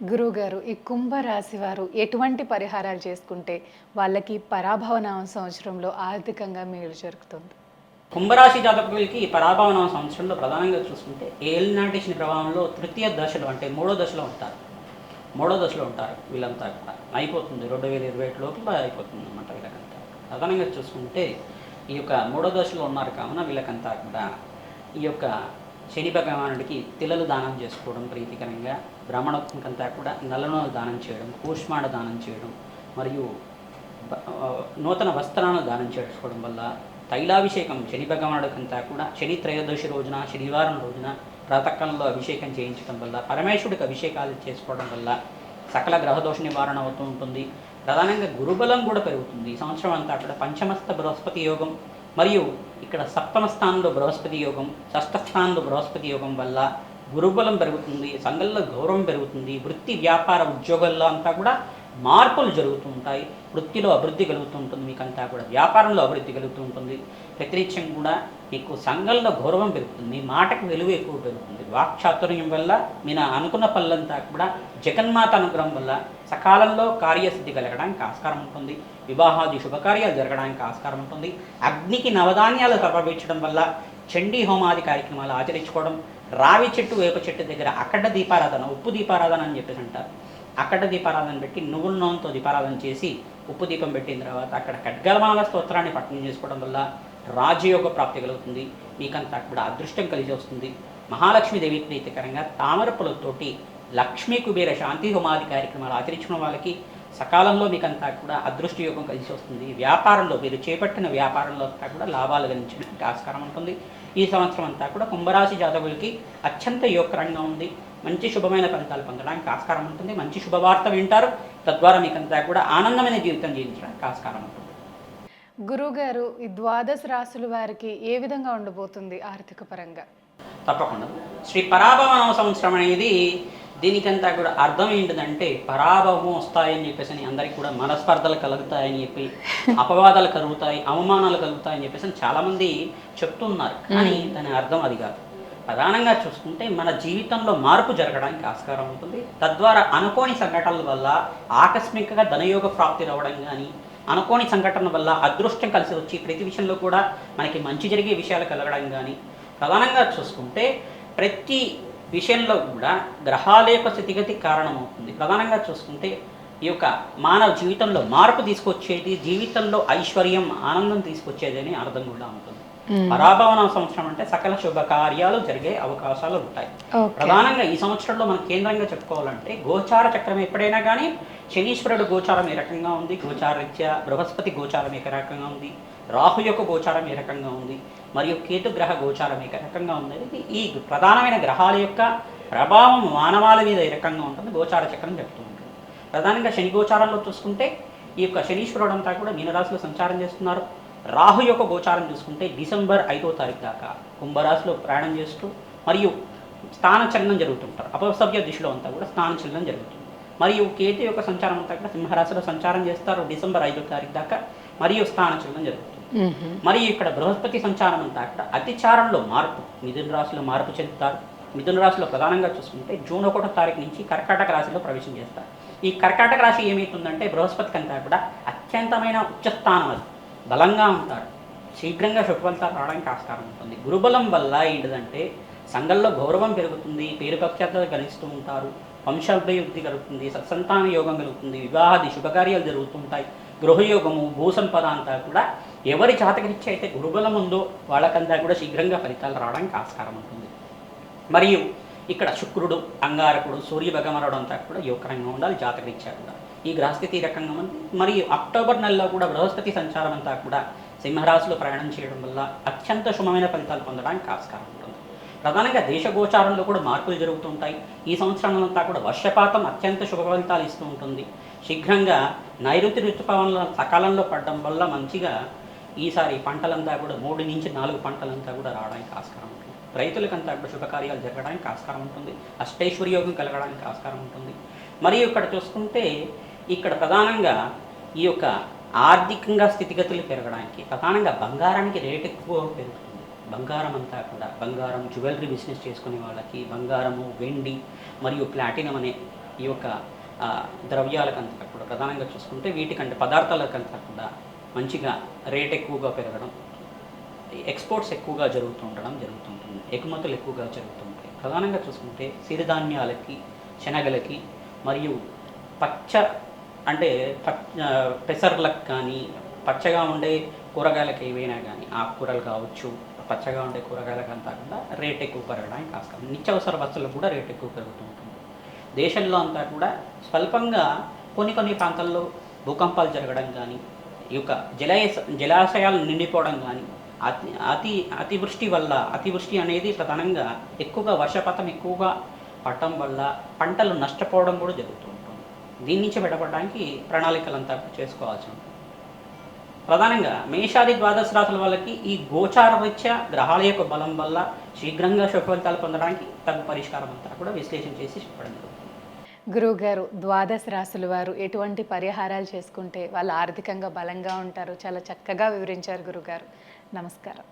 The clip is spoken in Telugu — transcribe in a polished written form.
గురువుగారు, ఈ కుంభరాశి వారు ఎటువంటి పరిహారాలు చేసుకుంటే వాళ్ళకి పరాభవనామ సంవత్సరంలో ఆర్థికంగా మేలు జరుగుతుంది? కుంభరాశి జాతకులకి పరాభవన సంవత్సరంలో ప్రధానంగా చూసుకుంటే ఏలినాటి శని ప్రభావంలో తృతీయ దశలో అంటే మూడో దశలో ఉంటారు. వీళ్ళంతా కూడా అయిపోతుంది 2021 లోపల అయిపోతుంది అన్నమాట వీళ్ళకంతా. ప్రధానంగా చూసుకుంటే ఈ యొక్క మూడో దశలో ఉన్నారు కావున వీళ్ళకంతా కూడా ఈ యొక్క శని భగవానుడికి తిలలు దానం చేసుకోవడం ప్రీతికరంగా, బ్రాహ్మణకంతా కూడా నల్లనూనె దానం చేయడం, కూష్మాండ దానం చేయడం మరియు నూతన వస్త్రాలను దానం చేసుకోవడం వల్ల, తైలాభిషేకం శని భగవానుడికంతా కూడా శని త్రయోదశి రోజున శనివారం రోజున ప్రాతకాలంలో అభిషేకం చేయించడం వల్ల, పరమేశ్వరుడికి అభిషేకాలు చేసుకోవడం వల్ల సకల గ్రహదోష నివారణ అవుతూ ఉంటుంది. ప్రధానంగా గురుబలం కూడా పెరుగుతుంది. ఈ సంవత్సరం అంతా కూడా పంచమస్థ బృహస్పతి యోగం మరియు ఇక్కడ సప్తమ స్థానంలో బృహస్పతి యోగం, షష్ఠ స్థానంలో బృహస్పతి యోగం వల్ల గురుబలం పెరుగుతుంది, సంఘంలో గౌరవం పెరుగుతుంది, వృత్తి వ్యాపార ఉద్యోగాల్లో అంతా కూడా మార్పులు జరుగుతూ ఉంటాయి, వృత్తిలో అభివృద్ధి కలుగుతూ ఉంటుంది, మీకంతా కూడా వ్యాపారంలో అభివృద్ధి కలుగుతూ ఉంటుంది. ప్రతినిత్యం కూడా మీకు సంఘంలో గౌరవం పెరుగుతుంది, మీ మాటకు విలువ ఎక్కువ పెరుగుతుంది. వాక్చాతుర్యం వల్ల మీరు అనుకున్న పనులంతా కూడా జగన్మాత అనుగ్రహం వల్ల సకాలంలో కార్యసిద్ధి కలగడానికి ఆస్కారం ఉంటుంది. వివాహాది శుభకార్యాలు జరగడానికి ఆస్కారం ఉంటుంది. అగ్నికి నవధాన్యాలు సమర్పించడం వల్ల చండీ హోమాది కార్యక్రమాలు ఆచరించుకోవడం, రావి చెట్టు వేప చెట్టు దగ్గర అఖండ దీపారాధన, ఉప్పు దీపారాధన అని చెప్పేసి అంటారు. అఖండ దీపారాధన పెట్టి నువ్వుల నూనెతో దీపారాధన చేసి ఉప్పు దీపం పెట్టిన తర్వాత అక్కడ ఖడ్గమాల స్తోత్రాన్ని పఠనం చేసుకోవడం వల్ల రాజయోగ ప్రాప్తి కలుగుతుంది. మీకంతా కూడా అదృష్టం కలిసి వస్తుంది. మహాలక్ష్మీదేవి ప్రీతికరంగా తామర పూలతోటి లక్ష్మీ కుబేర శాంతి హోమాది కార్యక్రమాలు ఆచరించిన వాళ్ళకి సకాలంలో మీకంతా కూడా అదృష్ట యోగం కలిసి వస్తుంది. వ్యాపారంలో మీరు చేపట్టిన వ్యాపారంలో అంతా కూడా లాభాలు గణించడానికి ఆస్కారం ఉంటుంది. ఈ సంవత్సరం అంతా కూడా కుంభరాశి జాతకులకి అత్యంత యోగకరంగా ఉంది. మంచి శుభమైన ఫలితాలు పొందడానికి ఆస్కారం ఉంటుంది. మంచి శుభవార్త వింటారు, తద్వారా మీకంతా కూడా ఆనందమైన జీవితం జీవించడానికి ఆస్కారం ఉంటుంది. గురువుగారు, ఈ ద్వాదశ రాశుల వారికి ఏ విధంగా ఉండబోతుంది ఆర్థిక పరంగా? తప్పకుండా శ్రీ పరాభవ సంవత్సరం అనేది దీనికంతా కూడా అర్థం ఏంటిదంటే పరాభవం వస్తాయని చెప్పేసి అందరికీ కూడా మనస్పర్ధలు కలుగుతాయని చెప్పి, అపవాదాలు కలుగుతాయి, అవమానాలు కలుగుతాయని చెప్పేసి చాలామంది చెప్తున్నారు. కానీ దాని అర్థం అది కాదు. ప్రధానంగా చూసుకుంటే మన జీవితంలో మార్పు జరగడానికి ఆస్కారం ఉంటుంది. తద్వారా అనుకోని సంఘటనల వల్ల ఆకస్మికంగా ధనయోగ ప్రాప్తి రావడం కానీ, అనుకోని సంఘటనల వల్ల అదృష్టం కలిసి వచ్చి ప్రతి విషయంలో కూడా మనకి మంచి జరిగే విషయాలు కలగడం కానీ, ప్రధానంగా చూసుకుంటే ప్రతి విషయంలో కూడా గ్రహాల యొక్క స్థితిగతి కారణమవుతుంది. ప్రధానంగా చూసుకుంటే ఈ యొక్క మానవ జీవితంలో మార్పు తీసుకొచ్చేది, జీవితంలో ఐశ్వర్యం ఆనందం తీసుకొచ్చేది అని అర్థం కూడా ఉంటుంది. పరాభవన సంవత్సరం అంటే సకల శుభకార్యాలు జరిగే అవకాశాలు ఉంటాయి. ప్రధానంగా ఈ సంవత్సరంలో మనం కేంద్రంగా చెప్పుకోవాలంటే గోచార చక్రం ఎప్పుడైనా కానీ శనీశ్వరుడు గోచారం ఏ రకంగా ఉంది, గోచారరీత్యా బృహస్పతి గోచారం ఏ రకంగా ఉంది, రాహు యొక్క గోచారం ఏ రకంగా ఉంది, మరియు కేతు గ్రహ గోచారం ఏ రకంగా ఉంది, ఈ ప్రధానమైన గ్రహాల యొక్క ప్రభావం మానవాళి మీద ఏ రకంగా ఉంటుంది గోచార చక్రం చెప్తూ ఉంటుంది. ప్రధానంగా శని గోచారంలో చూసుకుంటే ఈ యొక్క శనీశ్వరుడు అంతా కూడా మీనరాశిలో సంచారం చేస్తున్నారు. రాహు యొక్క గోచారం చూసుకుంటే డిసెంబర్ 5వ తారీఖు దాకా కుంభరాశిలో ప్రయాణం చేస్తూ మరియు స్థానచలనం జరుగుతుంటారు. అపసవ్య దిశలో అంతా కూడా స్థానచలనం జరుగుతుంది. మరియు కేతు యొక్క సంచారం అంతా కూడా సింహరాశిలో సంచారం చేస్తారు డిసెంబర్ 5వ తారీఖు దాకా, మరియు స్థానచలనం జరుగుతుంది. మరియు ఇక్కడ బృహస్పతి సంచారం అంతా కూడా అతిచారంలో మార్పు, మిథున రాశిలో మార్పు చెందుతారు. మిథున రాశిలో ప్రధానంగా చూసుకుంటే జూన్ 1వ తారీఖు నుంచి కర్కాటక రాశిలో ప్రవేశం చేస్తారు. ఈ కర్కాటక రాశి ఏమవుతుందంటే బృహస్పతికి అంతా కూడా అత్యంతమైన ఉచ్చస్థానం, అది బలంగా ఉంటారు, శీఘ్రంగా శుభ ఫలితాలు రావడానికి ఆస్కారం ఉంటుంది. గురుబలం వల్ల ఏంటిదంటే సంఘంలో గౌరవం పెరుగుతుంది, పేరు ప్రఖ్యాతలు గణిస్తూ ఉంటారు, వంశాభివృద్ధి కలుగుతుంది, సత్సంతాన యోగం కలుగుతుంది, వివాహాది శుభకార్యాలు జరుగుతుంటాయి, గృహయోగము, భూసంపద అంతా కూడా ఎవరి జాతకరీత్యా అయితే గురుబలం ఉందో వాళ్ళకంతా కూడా శీఘ్రంగా ఫలితాలు రావడానికి ఆస్కారం ఉంటుంది. మరియు ఇక్కడ శుక్రుడు, అంగారకుడు, సూర్య భగవానుడు అంతా కూడా యోగకరంగా ఉండాలి జాతకరీత్యా కూడా. ఈ గ్రహస్థితి ఈ రకంగా ఉంది. మరియు అక్టోబర్ నెలలో కూడా బృహస్పతి సంచారం అంతా కూడా సింహరాశిలో ప్రయాణం చేయడం వల్ల అత్యంత శుభమైన ఫలితాలు పొందడానికి ఆస్కారం ఉంటుంది. ప్రధానంగా దేశ గోచారంలో కూడా మార్పులు జరుగుతుంటాయి. ఈ సంవత్సరం అంతా కూడా వర్షపాతం అత్యంత శుభ ఫలితాలు ఇస్తూ ఉంటుంది. శీఘ్రంగా నైరుతి ఋతుపవనాల సకాలంలో పడడం వల్ల మంచిగా ఈసారి పంటలంతా కూడా 3 నుంచి 4 పంటలంతా కూడా రావడానికి ఆస్కారం ఉంటుంది. రైతులకంతా కూడా శుభకార్యాలు జరగడానికి ఆస్కారం ఉంటుంది. అష్టైశ్వర్యోగం కలగడానికి ఆస్కారం ఉంటుంది. మరియు ఇక్కడ చూసుకుంటే ఇక్కడ ప్రధానంగా ఈ యొక్క ఆర్థికంగా స్థితిగతులు పెరగడానికి ప్రధానంగా బంగారానికి రేట్ ఎక్కువ పెరుగుతుంది. బంగారం అంతా కూడా బంగారం జ్యువెలరీ బిజినెస్ చేసుకునే వాళ్ళకి బంగారము, వెండి మరియు ప్లాటినం అనే ఈ యొక్క ద్రవ్యాలకంతా కూడా ప్రధానంగా చూసుకుంటే వీటికంటే పదార్థాలకంతా కూడా మంచిగా రేట్ ఎక్కువగా పెరగడం, ఎక్స్పోర్ట్స్ ఎక్కువగా జరుగుతుంటుంది, ఎగుమతులు ఎక్కువగా జరుగుతుంటాయి. ప్రధానంగా చూసుకుంటే సిరిధాన్యాలకి, శనగలకి మరియు పచ్చ అంటే పెసర్లకు కానీ, పచ్చగా ఉండే కూరగాయలకు ఏవైనా కానీ, ఆకుకూరలు కావచ్చు, పచ్చగా ఉండే కూరగాయలకంతా కూడా రేట్ ఎక్కువ పెరగడానికి ఆస్కారం. నిత్యావసర వస్తువులకు కూడా రేట్ ఎక్కువ పెరుగుతూ ఉంటుంది. దేశంలో అంతా కూడా స్వల్పంగా కొన్ని ప్రాంతాల్లో భూకంపాలు జరగడం కానీ, ఈ యొక్క జలాశయాలు నిండిపోవడం కానీ, అతివృష్టి అనేది ప్రధానంగా ఎక్కువగా వర్షపాతం ఎక్కువగా పడటం వల్ల పంటలు నష్టపోవడం కూడా జరుగుతూ ఉంటుంది. దీని నుంచి బయటపడడానికి ప్రణాళికలంతా చేసుకోవాల్సి ఉంటుంది. ప్రధానంగా మేషాది ద్వాదశ రాశుల వాళ్ళకి ఈ గోచార రీత్యా గ్రహాల యొక్క బలం వల్ల శీఘ్రంగా శుభ ఫలితాలు పొందడానికి తగు పరిష్కారం అంతా కూడా విశ్లేషణ చేసి చెప్పడం జరుగుతుంది. గురువుగారు, ద్వాదశ రాశుల వారు ఎటువంటి పరిహారాలు చేసుకుంటే వాళ్ళు ఆర్థికంగా బలంగా ఉంటారు? చాలా చక్కగా వివరించారు గురుగారు. నమస్కారం.